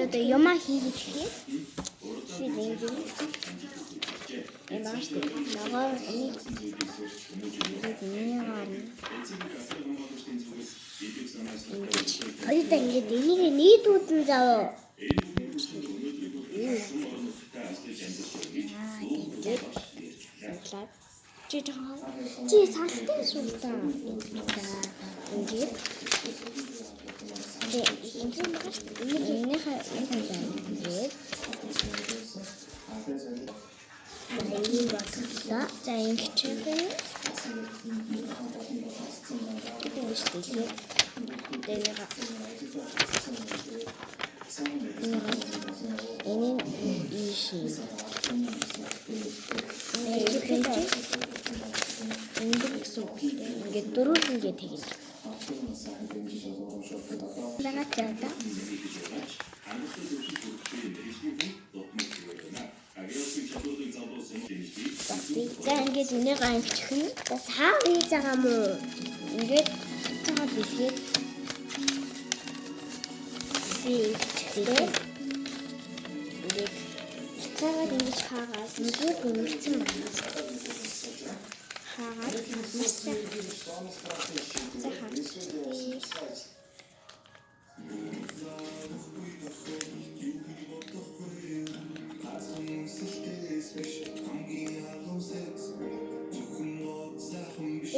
Одоо ямаа хийлгэхээ шийдэн эмааш нагаар энийг хоёрт ингээд энийг нийтүүдэн зав. Чи салтай суултаа ингээд за ингэчээ ингээд дөрөвдөнгөө тэгнэ. Багт яада. За ингээд энийг ангичих нь. Бас хаа хийж байгаа юм уу? Ингээд цаад бэлгээд ингээд цаад ингэж хаагаад нөгөө гүнэлцэн байна. Хаагаад маш сайхан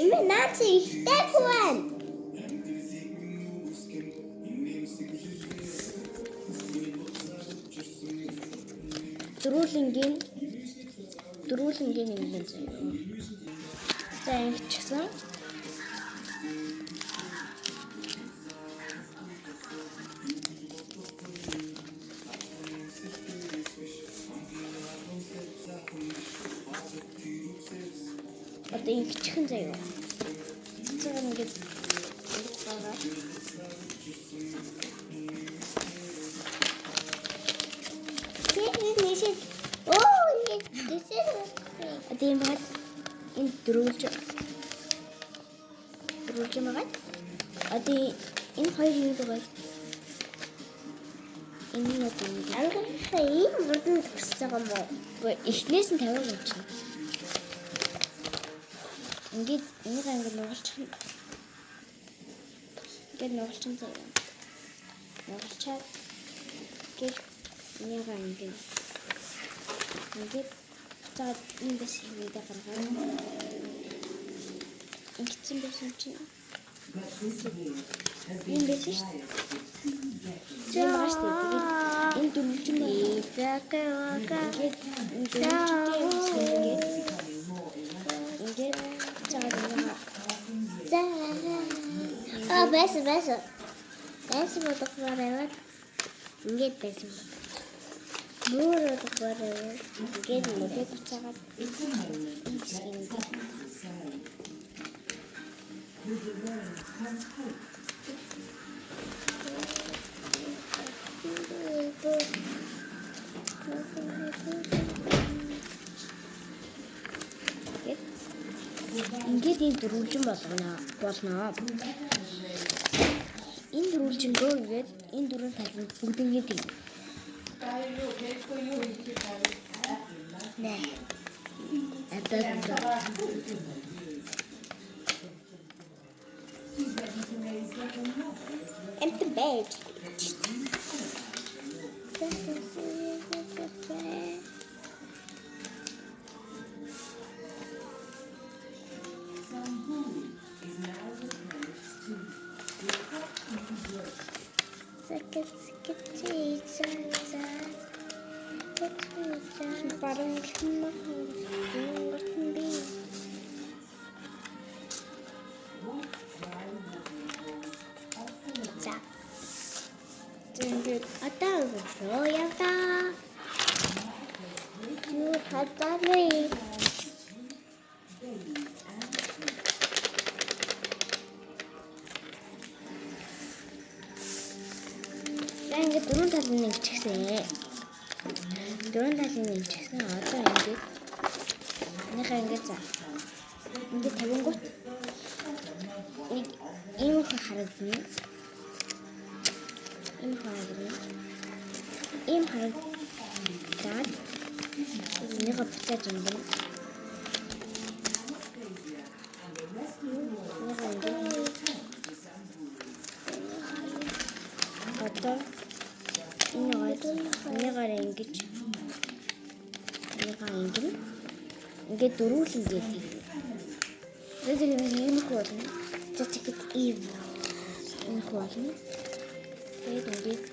Immer Nazi, ich Stefan! Дөрүүлэнгийн юм заяа. За ингэчихсэн. Одоо ингэчихэн заяа. Цэцэг ингээд байгаа. Тийм бат энэ дөрүүлж байгаа. Одоо энэ хоёр юу байгаа? Энэ нь анхаа ийм мөрдөнд төгсөж байгаа юм уу? Эхнээс нь 50 гэж байна. Ингээд энийг ингээд нугалчих. Ингээд нугалчин заяа. Нугалчаад гээд энийг ингээд за энэ бас хийгээд гаргаа. Ингэсэн байсан чинь. Энэ биш шүү дээ. За энэ дөрвөлжин байсан. Байсан бодохгүйгээр ингээд байсан. Мөрөд гараа ингээд мөдөд цаагаад ингээд энэ дөрвөлжин болно. Энэ дөрвөлжин дөө ингээд энэ дөрвөн талын бүгднийг тийм. Nee. Empty bed. Parang ингээд дөрөв талын нэг чигсэн. Дөрөв талын нэг чигсэн. Одоо ингээд нөхөө ингээд за. Ингээд 50 гут харагдана. Ийм харагдана. Ийм харагдаад энийг буцааж ингэн. Одоо энийгээр ингэж ингээд дөрвөлн гэдэг. Тэгээд ийм их болно. Тэгээд ийм их болно. Тэгээд ингээд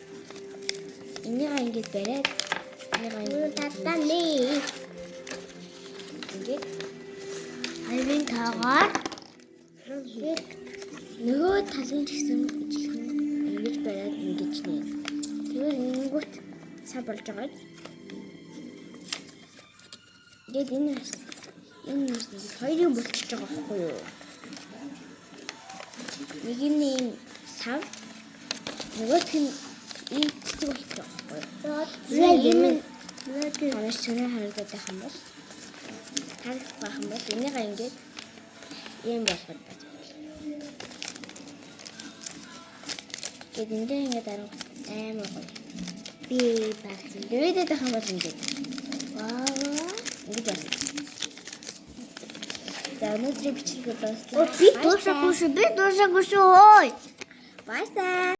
энийгээ ингээд бариад энийгээ таттали. Ингээд хайвын таагаар нөгөө талын гэсэн ижилхэн ингэж бариад ингэж нэ. Тэгээд нэгүт сав болж байгаа. Тэгээд энэ хоёрын болчихж байгаа байхгүй юу? Нэг нь сав, нөгөөх нь ийм цэцэг болчих байхгүй юу? Танаас чанаа харагдаад байх юм бол энийгээ ингээд ийм болгоод байж болно. Тэгээд эндээ ингээд амар гоё. Би багт дээд байх юм бол ингээд. Ингэж байна. За өнөөдрийн бичлэгээ дуусна. Би дуусаагүй шүү. Ой. Баярлалаа.